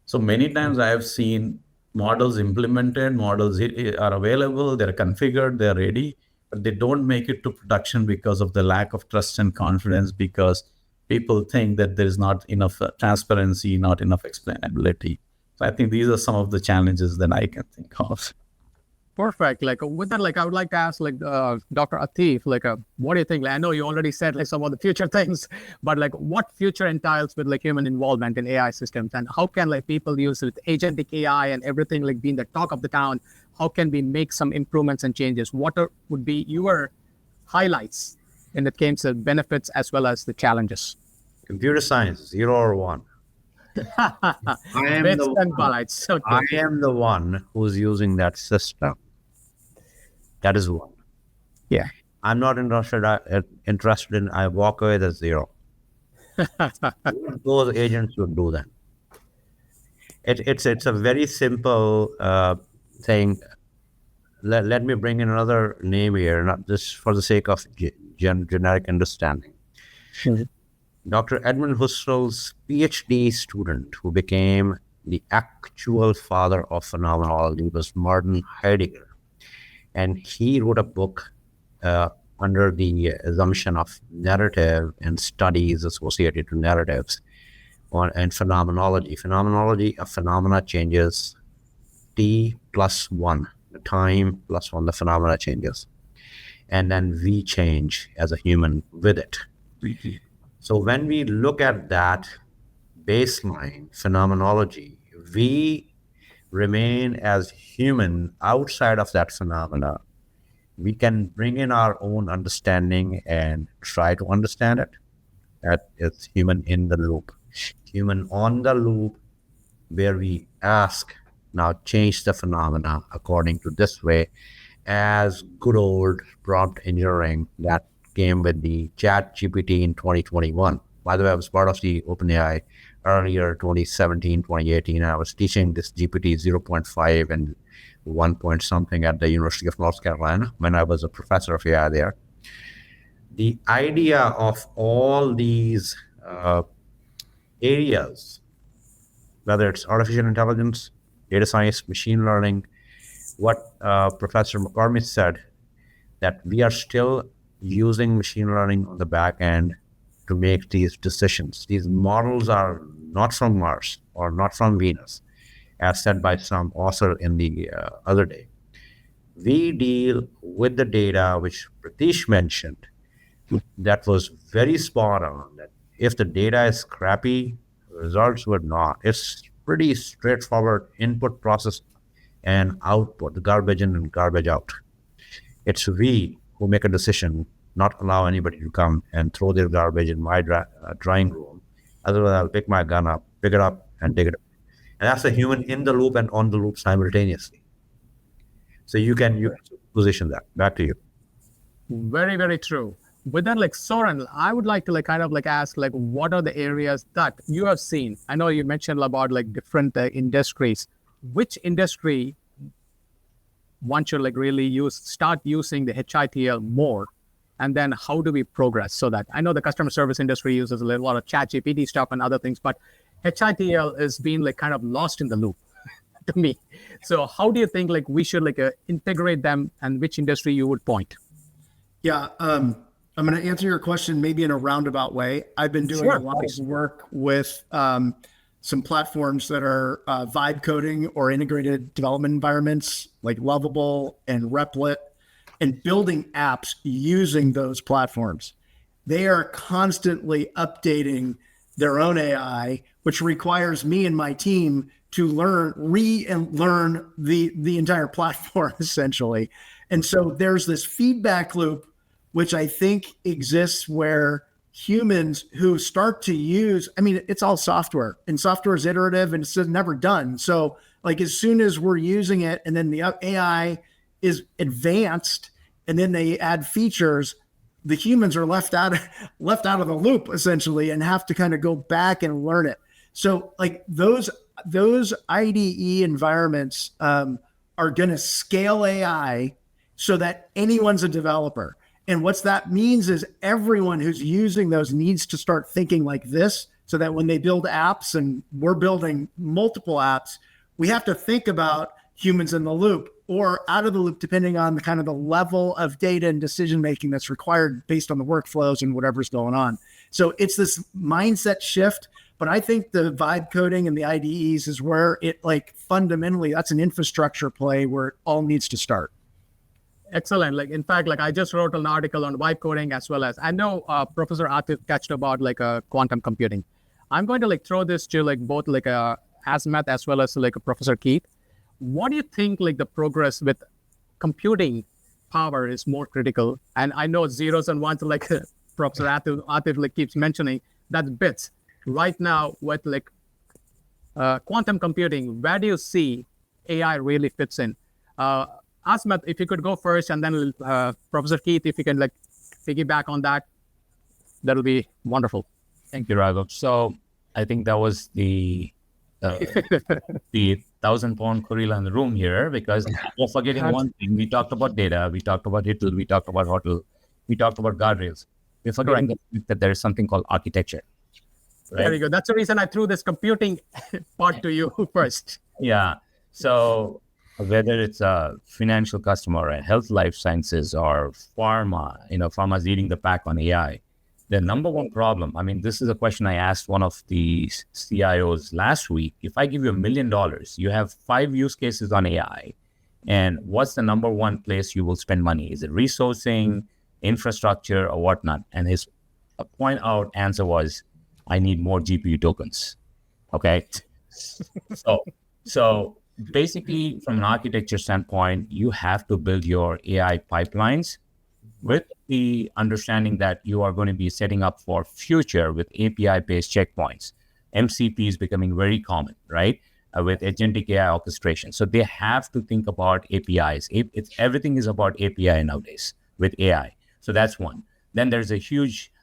So many times I have seen models implemented, models are available, they're configured, they're ready, but they don't make it to production because of the lack of trust and confidence, because people think that there is not enough transparency, not enough explainability. So I think these are some of the challenges that I can think of. Perfect. Like with that, like I would like to ask, like Dr. Atif, like what do you think? Like, I know you already said like some of the future things, but like what future entails with like human involvement in AI systems, and how can like people use it, agentic AI and everything like being the talk of the town? How can we make some improvements and changes? Would be your highlights in the terms of benefits as well as the challenges? Computer science, 0 or 1. I am Bits the and one. bytes. Okay. I am the one who's using that system. That is 1. Yeah. I'm not interested. Interested in. I walk away with 0. Those agents would do that. It's a very simple thing. Let me bring in another name here, not just for the sake of generic understanding. Dr. Edmund Husserl's PhD student, who became the actual father of phenomenology, was Martin Heidegger. And he wrote a book under the assumption of narrative and studies associated to narratives and phenomenology. Phenomenology, a phenomena changes t plus 1, the time plus 1, the phenomena changes. And then we change as a human with it. So when we look at that baseline phenomenology, we remain as human outside of that phenomena. We can bring in our own understanding and try to understand it. That is human in the loop. Human on the loop, where we ask, now change the phenomena according to this way, as good old prompt engineering that came with the chat GPT in 2021. By the way, I was part of the OpenAI earlier 2017, 2018. I was teaching this GPT 0.5 and 1 point something at the University of North Carolina when I was a professor of AI there. The idea of all these areas, whether it's artificial intelligence, data science, machine learning, what Professor McCormick said, that we are still using machine learning on the back end to make these decisions. These models are not from Mars or not from Venus, as said by some author in the other day. We deal with the data which Pratish mentioned that was very spot on, that if the data is crappy, results were not. It's pretty straightforward input, process, and output, the garbage in and garbage out. It's we who make a decision, not allow anybody to come and throw their garbage in my drawing room. Otherwise, I'll pick my gun up, pick it up, and dig it up. And that's the human in the loop and on the loop simultaneously. So you can position that. Back to you. Very, very true. With that, like Soren, I would like to like kind of like ask like what are the areas that you have seen? I know you mentioned about like different industries. Which industry one should like really start using the HITL more? And then how do we progress so that I know the customer service industry uses a lot of chat GPT stuff and other things, but HITL is being like kind of lost in the loop to me. So how do you think like we should like integrate them, and which industry you would point? Yeah, I'm going to answer your question maybe in a roundabout way. I've been doing a lot of work with some platforms that are vibe coding or integrated development environments like Lovable and Replit, and building apps using those platforms. They are constantly updating their own AI, which requires me and my team to relearn the entire platform essentially. And so there's this feedback loop, which I think exists where humans who start to use, I mean, it's all software, and software is iterative and it's never done. So like as soon as we're using it and then the AI is advanced and then they add features, the humans are left out of the loop essentially and have to kind of go back and learn it. So like those IDE environments are going to scale AI so that anyone's a developer. And what that means is everyone who's using those needs to start thinking like this, so that when they build apps, and we're building multiple apps, we have to think about humans in the loop or out of the loop, depending on the kind of the level of data and decision-making that's required based on the workflows and whatever's going on. So it's this mindset shift, But I think the vibe coding and the IDEs is where it like fundamentally, that's an infrastructure play where it all needs to start. Excellent. Like, in fact, like I just wrote an article on vibe coding, as well as I know Professor Atif touched about like quantum computing. I'm going to like throw this to like both like Azmat as well as like Professor Keith. What do you think like the progress with computing power is more critical? And I know zeros and ones, like Professor Atif like keeps mentioning, that's bits. Right now with like quantum computing, where do you see AI really fits in? Asmat, if you could go first, and then Professor Keith, if you can like piggyback on that, that'll be wonderful. Thank you, Raghav. So I think that was the 1,000-pound gorilla in the room here, because we're forgetting one thing. We talked about data, we talked about HITL, we talked about HOTL, we talked about guardrails. We're forgetting that there is something called architecture. Right? There you go. That's the reason I threw this computing part to you first. Yeah. So whether it's a financial customer, a health, life sciences, or pharma, pharma is leading the pack on AI. The number one problem, I mean, this is a question I asked one of the CIOs last week. If I give you $1 million, you have 5 use cases on AI, and what's the number one place you will spend money? Is it resourcing, infrastructure, or whatnot? And his point out answer was, I need more GPU tokens. Okay. So basically, from an architecture standpoint, you have to build your AI pipelines with the understanding that you are going to be setting up for future with API-based checkpoints. MCP is becoming very common, right? With agentic AI orchestration. So they have to think about APIs. Everything is about API nowadays with AI. So that's one. Then there's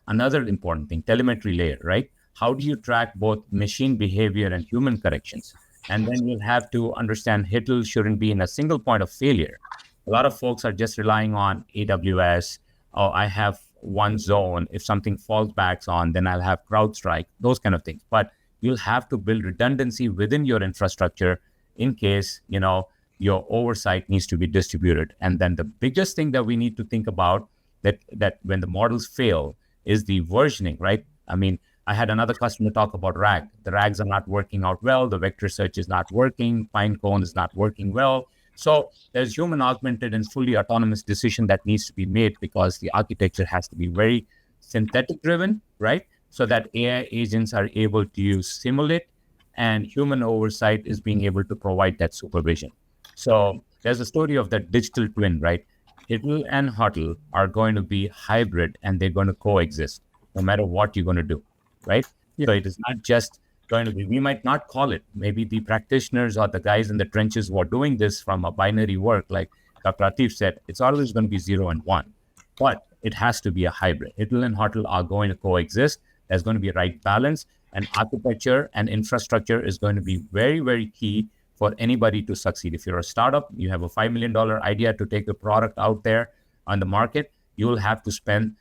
another important thing, telemetry layer, right? How do you track both machine behavior and human corrections? And then you'll have to understand HITL shouldn't be in a single point of failure. A lot of folks are just relying on AWS. Oh, I have one zone. If something falls back on, then I'll have CrowdStrike, those kind of things. But you'll have to build redundancy within your infrastructure in case, your oversight needs to be distributed. And then the biggest thing that we need to think about that when the models fail is the versioning, right? I mean, I had another customer talk about RAG. The RAGs are not working out well. The vector search is not working. Pinecone is not working well. So there's human augmented and fully autonomous decision that needs to be made, because the architecture has to be very synthetic driven, right? So that AI agents are able to simulate, and human oversight is being able to provide that supervision. So there's a story of that digital twin, right? HITL and HOTL are going to be hybrid, and they're going to coexist no matter what you're going to do, right? Yeah. So it is not just going to be, we might not call it, maybe the practitioners or the guys in the trenches who are doing this from a binary work, like Dr. Atif said, it's always going to be 0 and 1, but it has to be a hybrid. HITL and HOTL are going to coexist. There's going to be a right balance, and architecture and infrastructure is going to be very, very key for anybody to succeed. If you're a startup, you have a $5 million idea to take a product out there on the market, you will have to spend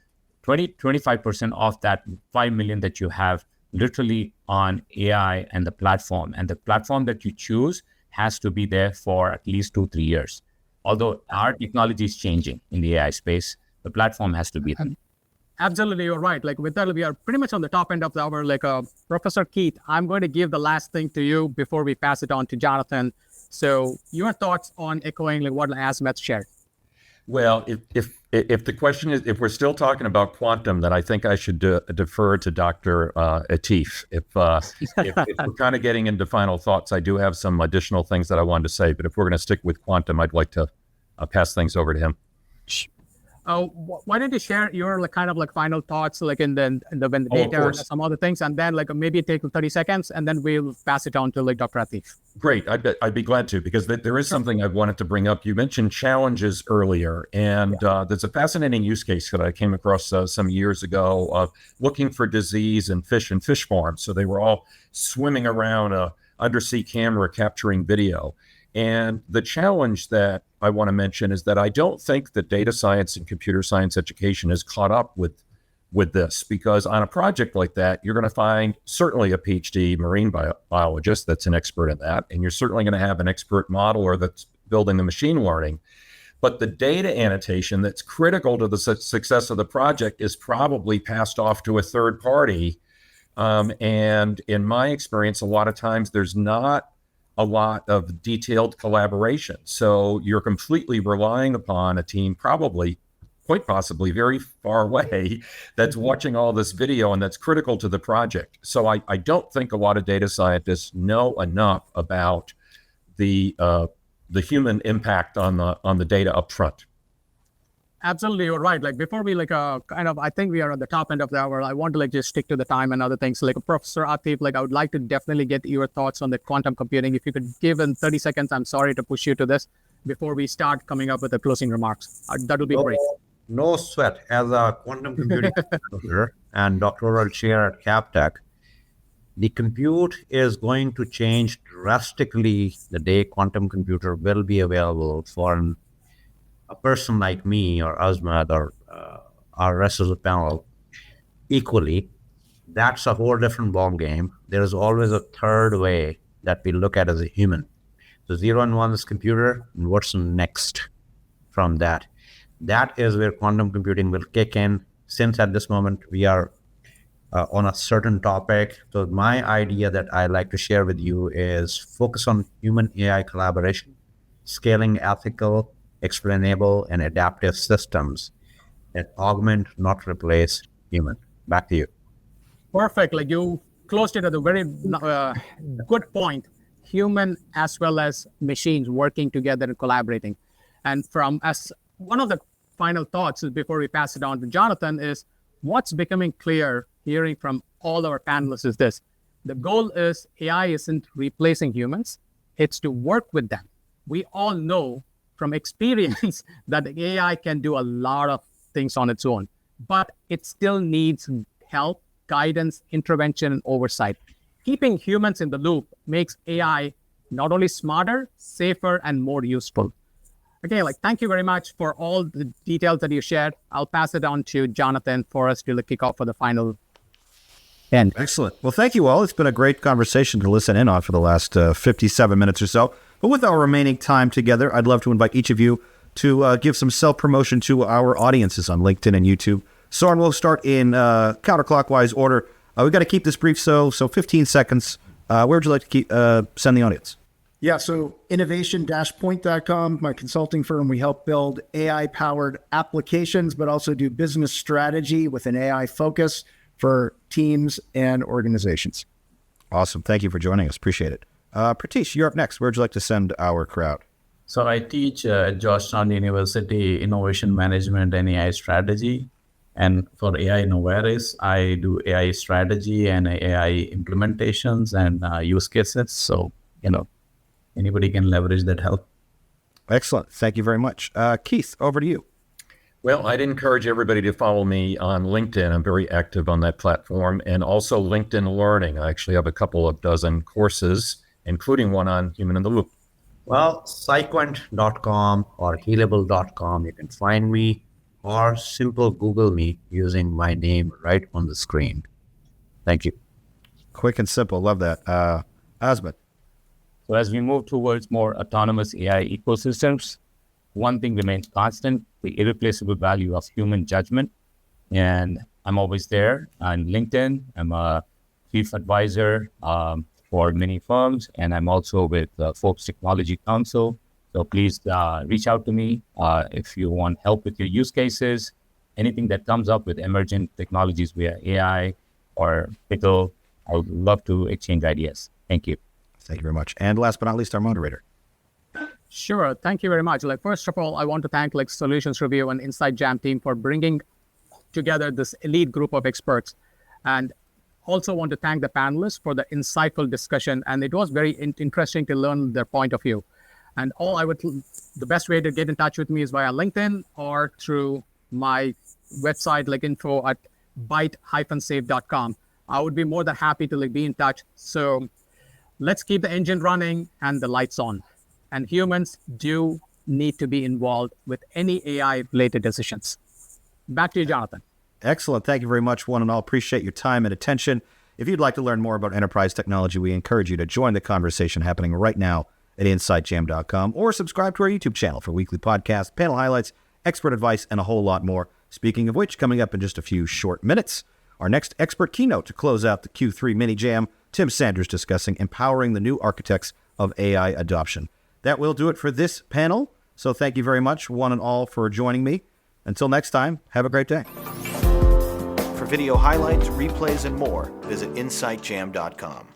25% of that $5 million that you have literally on AI and the platform. And the platform that you choose has to be there for at least 2-3 years. Although our technology is changing in the AI space, the platform has to be there. Absolutely, you're right. Like with that, we are pretty much on the top end of our Professor Keith. I'm going to give the last thing to you before we pass it on to Jonathan. So your thoughts on echoing like what Azmat shared. Well, if the question is, if we're still talking about quantum, then I think I should defer to Dr. Atif. If we're kind of getting into final thoughts, I do have some additional things that I wanted to say, but if we're going to stick with quantum, I'd like to pass things over to him. Why don't you share your final thoughts, like in the when the data and some other things, and then maybe take 30 seconds, and then we'll pass it on to Dr. Atif. Great, I'd be glad to, because there is something I wanted to bring up. You mentioned challenges earlier, and there's a fascinating use case that I came across some years ago of looking for disease in fish farms. So they were all swimming around a undersea camera capturing video. And the challenge that I want to mention is that I don't think that data science and computer science education has caught up with this, because on a project like that, you're going to find certainly a PhD marine biologist that's an expert in that, and you're certainly going to have an expert modeler that's building the machine learning. But the data annotation that's critical to the success of the project is probably passed off to a third party And in my experience, a lot of times there's not a lot of detailed collaboration. So you're completely relying upon a team, probably, quite possibly, very far away, that's watching all this video and that's critical to the project. So I don't think a lot of data scientists know enough about the human impact on the data up front. Absolutely, you're right. Like before we I think we are at the top end of the hour. I want to just stick to the time and other things. Like Professor Atif, I would like to definitely get your thoughts on the quantum computing. If you could give in 30 seconds, I'm sorry to push you to this before we start coming up with the closing remarks. That would be great. No sweat. As a quantum computing professor and doctoral chair at Captech, the compute is going to change drastically the day quantum computer will be available for a person like me or Azmat or our rest of the panel equally. That's a whole different ball game. There is always a third way that we look at as a human. So 0 and 1 is computer, and what's next from that? That is where quantum computing will kick in. Since at this moment we are on a certain topic, so my idea that I like to share with you is focus on human AI collaboration, scaling ethical, explainable, and adaptive systems that augment, not replace human. Back to you. Perfect. Like you closed it at a very good point. Human as well as machines working together and collaborating. And as one of the final thoughts before we pass it on to Jonathan is what's becoming clear hearing from all our panelists is this. The goal is AI isn't replacing humans. It's to work with them. We all know from experience that the AI can do a lot of things on its own, but it still needs help, guidance, intervention, and oversight. Keeping humans in the loop makes AI not only smarter, safer, and more useful. Okay, thank you very much for all the details that you shared. I'll pass it on to Jonathan for us to kick off for the final end. Excellent. Well, thank you all. It's been a great conversation to listen in on for the last 57 minutes or so. But with our remaining time together, I'd love to invite each of you to give some self-promotion to our audiences on LinkedIn and YouTube. Soren, we'll start in counterclockwise order. We've got to keep this brief, so 15 seconds. Where would you like to send the audience? Yeah, so innovation-point.com, my consulting firm, we help build AI-powered applications, but also do business strategy with an AI focus for teams and organizations. Awesome. Thank you for joining us. Appreciate it. Pratish, you're up next. Where would you like to send our crowd? So I teach at Georgetown University Innovation Management and AI Strategy. And for AI Novaris, I do AI strategy and AI implementations and use cases. So, anybody can leverage that help. Excellent. Thank you very much. Keith, over to you. Well, I'd encourage everybody to follow me on LinkedIn. I'm very active on that platform, and also LinkedIn Learning. I actually have a couple of dozen courses, including one on human in the loop. Well, Cyquent.com or healable.com, you can find me, or simple Google me using my name right on the screen. Thank you. Quick and simple. Love that. Azmat. So as we move towards more autonomous AI ecosystems, one thing remains constant, the irreplaceable value of human judgment. And I'm always there on LinkedIn. I'm a chief advisor for many firms, and I'm also with Forbes Technology Council. So please reach out to me if you want help with your use cases, anything that comes up with emergent technologies via AI or HITL. I would love to exchange ideas. Thank you. Thank you very much. And last but not least, our moderator. Sure. Thank you very much. First of all, I want to thank Solutions Review and Insight Jam team for bringing together this elite group of experts. And also want to thank the panelists for the insightful discussion. And it was very interesting to learn their point of view. And the best way to get in touch with me is via LinkedIn or through my website, info at byte-safe.com. I would be more than happy to be in touch. So let's keep the engine running and the lights on. And humans do need to be involved with any AI-related decisions. Back to you, Jonathan. Excellent. Thank you very much, one and all. Appreciate your time and attention. If you'd like to learn more about enterprise technology, we encourage you to join the conversation happening right now at insightjam.com or subscribe to our YouTube channel for weekly podcasts, panel highlights, expert advice, and a whole lot more. Speaking of which, coming up in just a few short minutes, Our next expert keynote to close out the Q3 mini jam, Tim Sanders discussing empowering the new architects of AI adoption. That will do it for this panel. So thank you very much, one and all, for joining me. Until next time, have a great day. For video highlights, replays, and more, visit insightjam.com.